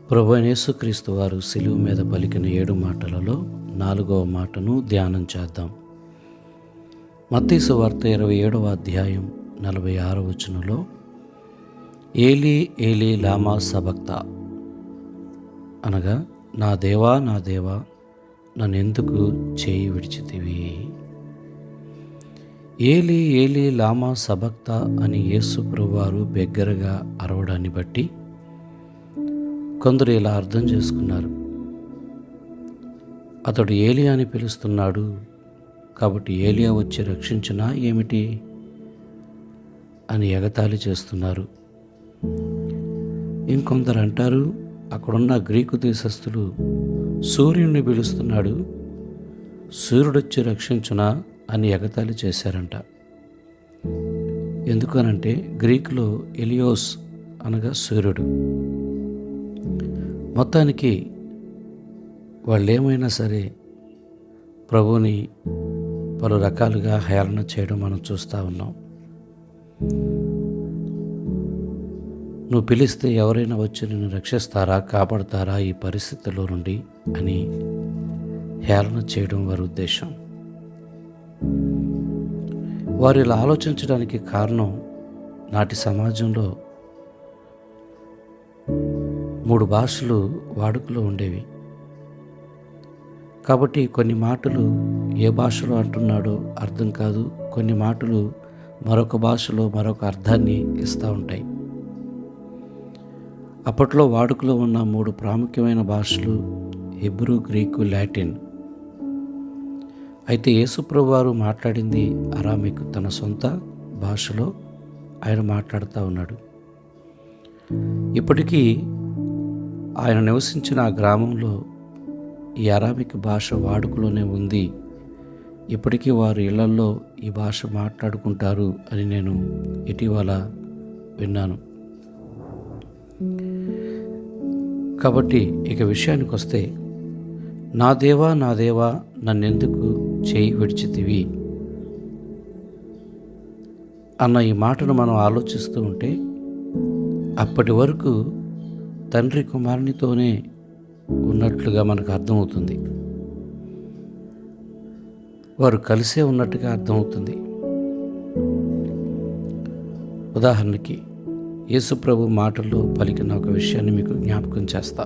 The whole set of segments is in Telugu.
ప్రభువైన యేసుక్రీస్తు వారు శిలువ మీద పలికిన 7 మాటలలో 4వ మాటను ధ్యానం చేద్దాం. మత్తయి సువార్త 27వ అధ్యాయం 46వ వచనంలో ఏలీ ఏలీ లామా సబక్తా అనగా నా దేవా నా దేవా నన్నెందుకు చేయి విడిచితివి. ఏలీ ఏలీ లామా సబక్తా అని యేసు ప్రభువారు బిగ్గరగా అరవడాన్ని బట్టి కొందరు ఇలా అర్థం చేసుకున్నారు, అతడు ఏలియా అని పిలుస్తున్నాడు కాబట్టి ఏలియా వచ్చి రక్షించినా ఏమిటి అని ఎగతాళి చేస్తున్నారు. ఇంకొందరు అంటారు, అక్కడున్న గ్రీకు దేశస్థులు సూర్యుడిని పిలుస్తున్నాడు, సూర్యుడొచ్చి రక్షించునా అని ఎగతాళి చేశారంట. ఎందుకనంటే గ్రీకులో ఎలియోస్ అనగా సూర్యుడు. మొత్తానికి వాళ్ళు ఏమైనా సరే ప్రభువుని పలు రకాలుగా హేళన చేయడం మనం చూస్తూ ఉన్నాం. నువ్వు పిలిస్తే ఎవరైనా వచ్చి నిన్ను రక్షిస్తారా, కాపాడతారా ఈ పరిస్థితుల్లో నుండి అని హేళన చేయడం వారి ఉద్దేశం. వారు ఇలా ఆలోచించడానికి కారణం, నాటి సమాజంలో 3 భాషలు వాడుకలో ఉండేవి. కాబట్టి కొన్ని మాటలు ఏ భాషలో అంటున్నాడో అర్థం కాదు, కొన్ని మాటలు మరొక భాషలో మరొక అర్థాన్ని ఇస్తూ ఉంటాయి. అప్పట్లో వాడుకలో ఉన్న 3 ప్రాముఖ్యమైన భాషలు హెబ్రూ, గ్రీకు, లాటిన్. అయితే యేసుప్రభు వారు మాట్లాడింది అరామిక్, తన సొంత భాషలో ఆయన మాట్లాడుతూ ఉన్నాడు. ఇప్పటికీ ఆయన నివసించిన ఆ గ్రామంలో ఈ అరామిక్ భాష వాడుకలోనే ఉంది. ఇప్పటికీ వారి ఇళ్లల్లో ఈ భాష మాట్లాడుకుంటారు అని నేను ఇటీవల విన్నాను. కాబట్టి ఇక విషయానికి వస్తే, నా దేవా నా దేవా నన్నెందుకు చేయి విడిచితివి అన్న ఈ మాటను మనం ఆలోచిస్తూ ఉంటే, అప్పటి వరకు తండ్రి కుమారునితోనే ఉన్నట్లుగా మనకు అర్థమవుతుంది. వారు కలిసే ఉన్నట్టుగా అర్థమవుతుంది. ఉదాహరణకి యేసుప్రభు మాటల్లో పలికిన ఒక విషయాన్ని మీకు జ్ఞాపకం చేస్తా.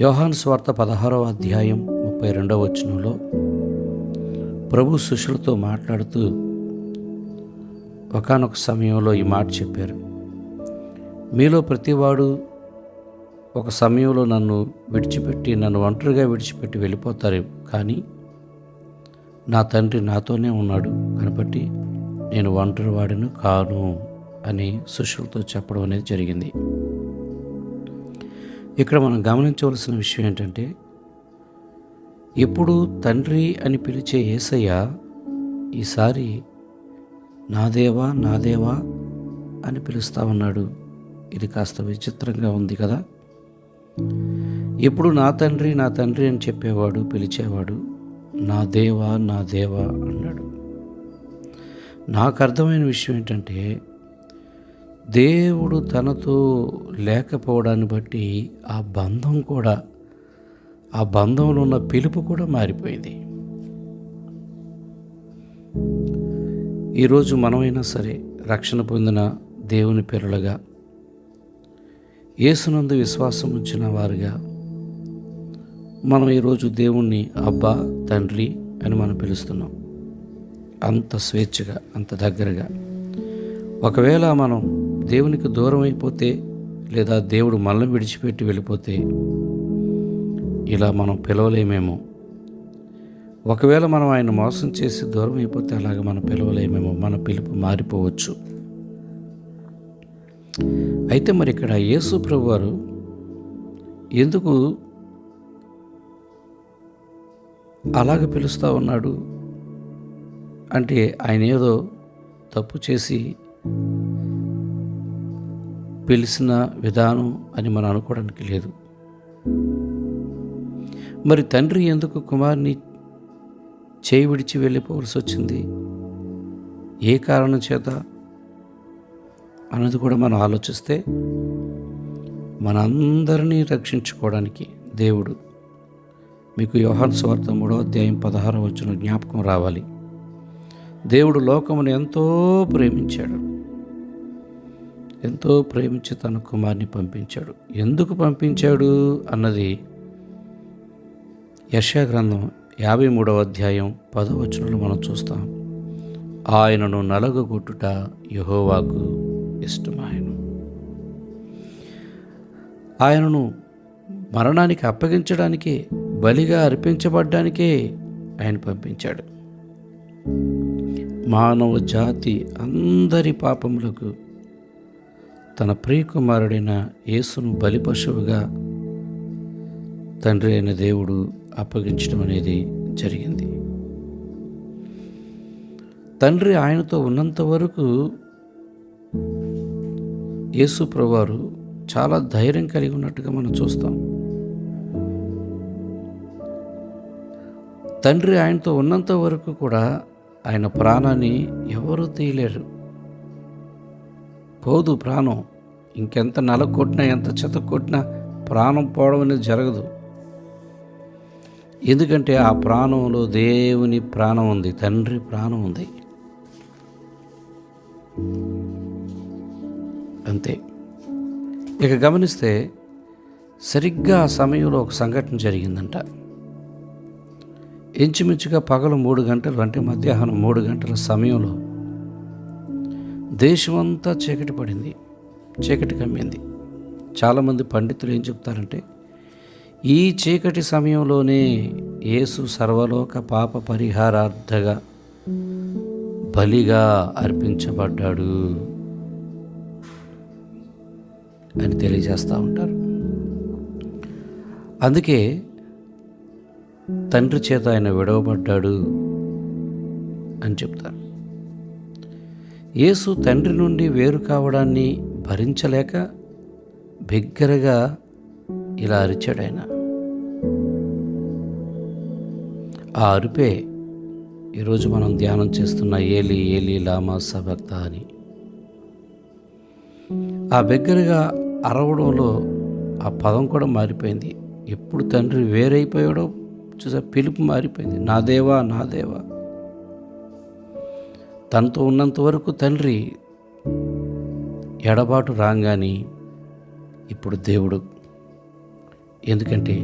యోహాను సువార్త 16వ అధ్యాయం 32వ వచనంలో ప్రభు శిష్యులతో మాట్లాడుతూ ఒకానొక సమయంలో ఈ మాట చెప్పారు, మీలో ప్రతివాడు ఒక సమయంలో నన్ను ఒంటరిగా విడిచిపెట్టి వెళ్ళిపోతారు, కానీ నా తండ్రి నాతోనే ఉన్నాడు కాబట్టి నేను ఒంటరి వాడిని కాను అని శిష్యులతో చెప్పడం అనేది జరిగింది. ఇక్కడ మనం గమనించవలసిన విషయం ఏంటంటే, ఎప్పుడు తండ్రి అని పిలిచే యేసయ్య ఈసారి నా దేవా నా దేవా అని పిలుస్తూ ఉన్నాడు. ఇది కాస్త విచిత్రంగా ఉంది కదా. ఎప్పుడు నా తండ్రి అని చెప్పేవాడు, పిలిచేవాడు నా దేవా అన్నాడు. నాకు అర్థమైన విషయం ఏంటంటే, దేవుడు తనతో లేకపోవడాన్ని బట్టి ఆ బంధంలో ఉన్న పిలుపు కూడా మారిపోయింది. ఈరోజు మనమైనా సరే రక్షణ పొందిన దేవుని పిల్లలుగా, యేసునందు విశ్వాసం ఉంచిన వారుగా మనం ఈరోజు దేవుణ్ణి అబ్బా తండ్రి అని మనం పిలుస్తున్నాం. అంత స్వేచ్ఛగా, అంత దగ్గరగా. ఒకవేళ మనం దేవునికి దూరం అయిపోతే, లేదా దేవుడు మనల్ని విడిచిపెట్టి వెళ్ళిపోతే ఇలా మనం పిలవలేమేమో. ఒకవేళ మనం ఆయన మోసం చేసి దూరం అయిపోతే అలాగ మనం పిలవలేమేమో, మన పిలుపు మారిపోవచ్చు. అయితే మరి ఇక్కడ యేసు ప్రభువారు ఎందుకు అలాగ పిలుస్తూ ఉన్నాడు అంటే, ఆయన ఏదో తప్పు చేసి పిలిచిన విధానం అని మనం అనుకోవడానికి లేదు. మరి తండ్రి ఎందుకు కుమారుని చేయి విడిచి వెళ్ళిపోవలసి వచ్చింది, ఏ కారణం చేత అన్నది కూడా మనం ఆలోచిస్తే, మనందరినీ రక్షించుకోవడానికి దేవుడు, మీకు యోహాను సువార్త 3:16 జ్ఞాపకం రావాలి. దేవుడు లోకమును ఎంతో ప్రేమించి తన కుమారుని పంపించాడు. ఎందుకు పంపించాడు అన్నది యెషయా గ్రంథం 53:10 మనం చూస్తాం. ఆయనను నలగగొట్టుట యెహోవాకు ఇష్టమాయెను. ఆయనను మరణానికి అప్పగించడానికే, బలిగా అర్పించబడ్డానికే ఆయన పంపించాడు. మానవ జాతి అందరి పాపములకు తన ప్రియకుమారుడైన యేసును బలి పశువుగా తండ్రి అయిన దేవుడు అప్పగించడం అనేది జరిగింది. తండ్రి ఆయనతో ఉన్నంత వరకు యేసు ప్రభువారు చాలా ధైర్యం కలిగి ఉన్నట్టుగా మనం చూస్తాం. తండ్రి ఆయనతో ఉన్నంత వరకు కూడా ఆయన ప్రాణాన్ని ఎవరూ తీయలేరు. పోదు ప్రాణం. ఇంకెంత నలకొట్టినా, ఎంత చెత్త కొట్టినా ప్రాణం పోవడం అనేది జరగదు. ఎందుకంటే ఆ ప్రాణంలో దేవుని ప్రాణం ఉంది, తండ్రి ప్రాణం ఉంది. అంతే. ఇక గమనిస్తే సరిగ్గా ఆ సమయంలో ఒక సంఘటన జరిగిందంట. ఇంచుమించుగా పగలు 3 గంటలు, అంటే మధ్యాహ్నం 3 గంటల సమయంలో దేశమంతా చీకటి పడింది, చీకటి కమ్మింది. చాలామంది పండితులు ఏం చెప్తారంటే, ఈ చీకటి సమయంలోనే యేసు సర్వలోక పాప పరిహారార్థగా బలిగా అర్పించబడ్డాడు అని తెలియజేస్తూ ఉంటారు. అందుకే తండ్రి చేత ఆయన విడవబడ్డాడు అని చెప్తారు. యేసు తండ్రి నుండి వేరు కావడాన్ని భరించలేక బిగ్గరగా ఇలా అరిచాడు ఆయన. ఆ అరుపే ఈరోజు మనం ధ్యానం చేస్తున్న ఏలి ఏలి లామా సబక్తా అని. ఆ బిగ్గరగా అరవడంలో ఆ పదం కూడా మారిపోయింది. ఎప్పుడు తండ్రి వేరైపోయాడో చూసా, పిలుపు మారిపోయింది. నా దేవా, నా దేవా. తనతో ఉన్నంత వరకు తండ్రి ఎడబాటు రాగాని ఇప్పుడు దేవుడు. ఎందుకంటే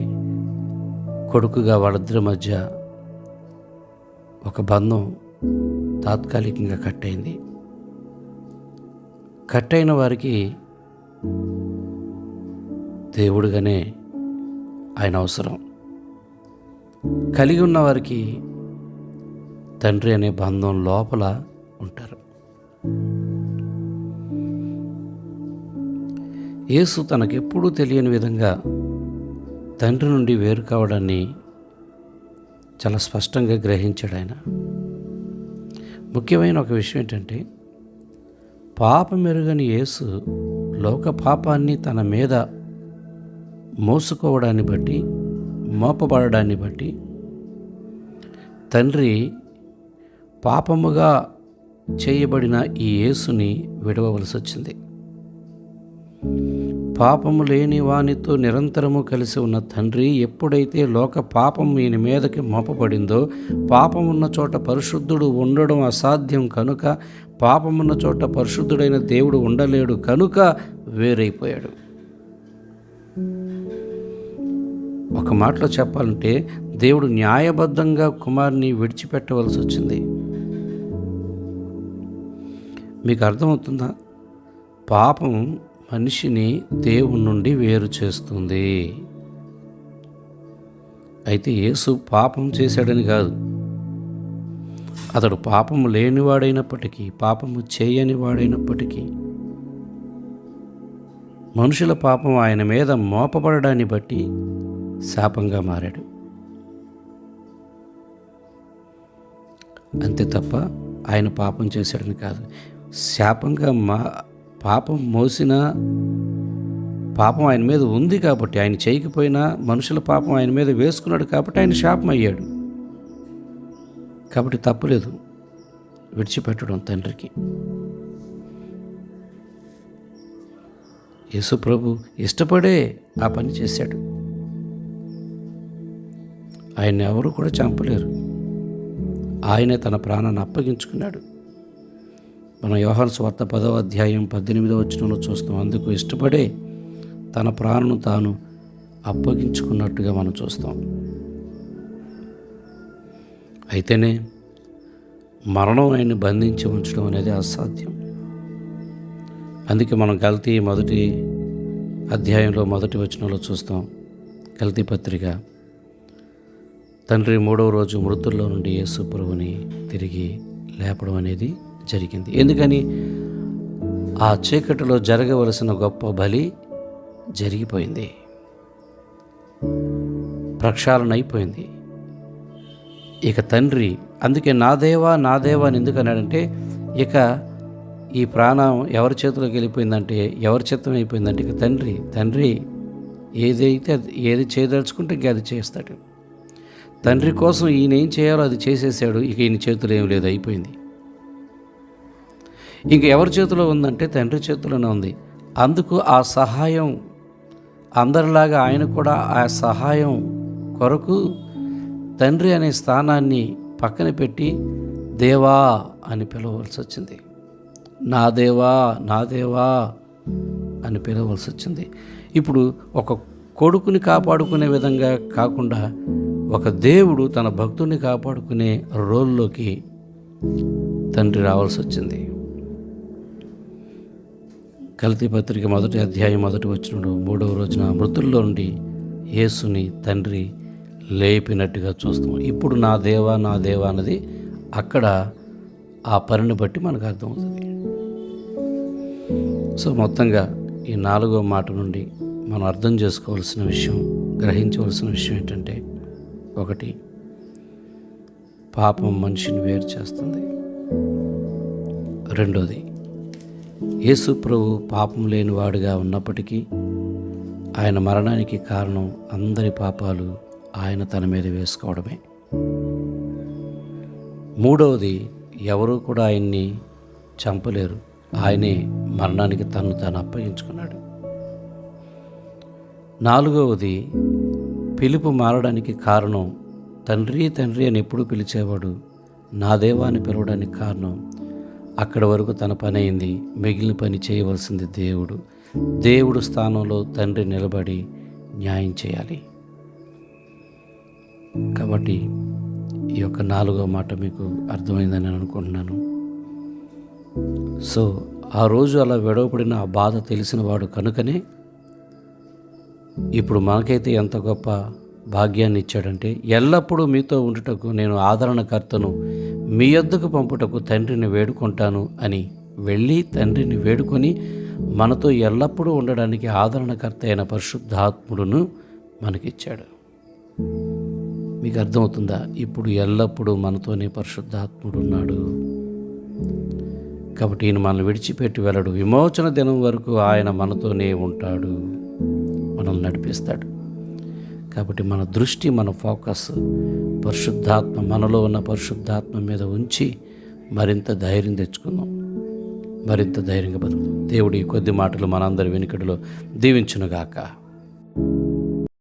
కొడుకుగా వాళ్ళిద్దరి మధ్య ఒక బంధం తాత్కాలికంగా కట్టయింది. కట్టయిన వారికి దేవుడుగానే ఆయన అవసరం. కలిగి ఉన్న వారికి తండ్రి అనే బంధం లోపల ఉంటారు. యేసు తనకెప్పుడూ తెలియని విధంగా తండ్రి నుండి వేరు కావడాన్ని చాలా స్పష్టంగా గ్రహించాడు ఆయన. ముఖ్యమైన ఒక విషయం ఏంటంటే, పాపమెరుగని యేసు లోక పాపాన్ని తన మీద మోసుకోవడాన్ని బట్టి, మోపబడడాన్ని బట్టి తండ్రి పాపముగా చేయబడిన ఈ యేసుని విడవవలసి వచ్చింది. పాపము లేని వానితో నిరంతరము కలిసి ఉన్న తండ్రి ఎప్పుడైతే లోక పాపం ఈయన మీదకి మోపబడిందో, పాపమున్న చోట పరిశుద్ధుడు ఉండడం అసాధ్యం కనుక, పాపమున్న చోట పరిశుద్ధుడైన దేవుడు ఉండలేడు కనుక వేరైపోయాడు. ఒక మాటలో చెప్పాలంటే దేవుడు న్యాయబద్ధంగా కుమారుని విడిచిపెట్టవలసి వచ్చింది. మీకు అర్థమవుతుందా? పాపం మనిషిని దేవుని నుండి వేరు చేస్తుంది. అయితే యేసు పాపం చేశాడని కాదు, అతడు పాపము లేనివాడైనప్పటికీ, పాపము చేయని వాడైనప్పటికీ మనుషుల పాపం ఆయన మీద మోపబడడాన్ని బట్టి శాపంగా మారాడు. అంతే తప్ప ఆయన పాపం చేశాడని కాదు. శాపంగా పాపం మోసిన పాపం ఆయన మీద ఉంది కాబట్టి, ఆయన చేయకపోయినా మనుషుల పాపం ఆయన మీద వేసుకున్నాడు కాబట్టి ఆయన శాపం అయ్యాడు. కాబట్టి తప్పులేదు విడిచిపెట్టడం తండ్రికి. యేసు ప్రభు ఇష్టపడే ఆ పని చేశాడు. ఆయన ఎవరు కూడా చంపలేరు. ఆయనే తన ప్రాణాన్ని అప్పగించుకున్నాడు. మనం యోహాను సువార్త 10వ అధ్యాయం 18వ వచనంలో చూస్తాం. అందుకు ఇష్టపడే తన ప్రాణను తాను అప్పగించుకున్నట్టుగా మనం చూస్తాం. అయితేనే మరణం ఆయన్ని బంధించి ఉంచడం అనేది అసాధ్యం. అందుకే మనం గల్తీ 1వ అధ్యాయంలో 1వ వచనంలో చూస్తాం. గల్తీ పత్రిక, తండ్రి 3వ రోజు మృతుల్లో నుండి యేసు ప్రభువుని తిరిగి లేపడం అనేది జరిగింది. ఎందుకని? ఆ చీకటిలో జరగవలసిన గొప్ప బలి జరిగిపోయింది, ప్రక్షాళన అయిపోయింది. ఇక తండ్రి, అందుకే నా దేవా నా దేవా అని ఎందుకు అన్నాడంటే, ఇక ఈ ప్రాణం ఎవరి చేతిలోకి వెళ్ళిపోయిందంటే, ఎవరి చిత్తం అయిపోయిందంటే, ఇక తండ్రి ఏది చేయదలుచుకుంటే ఇంక అది చేస్తాడు. తండ్రి కోసం ఈయన ఏం చేయాలో అది చేసేసాడు. ఇక ఈయన చేతిలో ఏం లేదు, అయిపోయింది. ఇంక ఎవరి చేతిలో ఉందంటే తండ్రి చేతిలోనే ఉంది. అందుకు ఆ సహాయం అందరిలాగా ఆయన కూడా ఆ సహాయం కొరకు తండ్రి అనే స్థానాన్ని పక్కన పెట్టి దేవా అని పిలవలసి వచ్చింది. నా దేవా నా దేవా అని పిలవలసి వచ్చింది. ఇప్పుడు ఒక కొడుకుని కాపాడుకునే విధంగా కాకుండా ఒక దేవుడు తన భక్తుడిని కాపాడుకునే రోల్లోకి తండ్రి రావాల్సి వచ్చింది. గల్తీ పత్రిక 1వ అధ్యాయం 1వ వచనంలో 3వ రోజున మృతుల్లో నుండి యేసుని తండ్రి లేపినట్టుగా చూస్తాం. ఇప్పుడు నా దేవా నా దేవా అన్నది అక్కడ ఆ పనిని బట్టి మనకు అర్థమవుతుంది. సో మొత్తంగా ఈ 4వ మాట నుండి మనం అర్థం చేసుకోవాల్సిన విషయం, గ్రహించవలసిన విషయం ఏంటంటే, 1, పాపం మనిషిని వేరు చేస్తుంది. 2, యేసు ప్రభు పాపం లేనివాడుగా ఉన్నప్పటికీ ఆయన మరణానికి కారణం అందరి పాపాలు ఆయన తన మీద వేసుకోవడమే. 3, ఎవరూ కూడా ఆయన్ని చంపలేరు. ఆయనే మరణానికి తను తాను అప్పగించుకున్నాడు. 4, పిలుపు మారడానికి కారణం తండ్రి తండ్రి అని ఎప్పుడు పిలిచేవాడు నా దేవా అని పిలవడానికి కారణం అక్కడి వరకు తన పని అయింది. మిగిలిన పని చేయవలసింది దేవుడు స్థానంలో తండ్రి నిలబడి న్యాయం చేయాలి. కాబట్టి ఈ యొక్క 4వ మాట మీకు అర్థమైందని నేను అనుకుంటున్నాను. సో ఆ రోజు అలా విడవబడిన ఆ బాధ తెలిసిన వాడు కనుకనే ఇప్పుడు మనకైతే ఎంత గొప్ప భాగ్యాన్ని ఇచ్చాడంటే, ఎల్లప్పుడూ మీతో ఉండుటకు నేను ఆదరణకర్తను మీ యొద్దకు పంపుటకు తండ్రిని వేడుకుంటాను అని వెళ్ళి తండ్రిని వేడుకొని మనతో ఎల్లప్పుడూ ఉండడానికి ఆదరణకర్త అయిన పరిశుద్ధాత్ముడును మనకిచ్చాడు. మీకు అర్థమవుతుందా? ఇప్పుడు ఎల్లప్పుడూ మనతోనే పరిశుద్ధాత్ముడు ఉన్నాడు. కాబట్టి ఈయన మనల్ని విడిచిపెట్టి వెళ్ళడు. విమోచన దినం వరకు ఆయన మనతోనే ఉంటాడు, మనల్ని నడిపిస్తాడు. కాబట్టి మన దృష్టి, మన ఫోకస్ పరిశుద్ధాత్మ, మనలో ఉన్న పరిశుద్ధాత్మ మీద ఉంచి మరింత ధైర్యం తెచ్చుకుందాం, మరింత ధైర్యంగా బతుకుతాం. దేవుడి కొద్ది మాటలు మనందరి వెనుకడిలో దీవించునుగాక.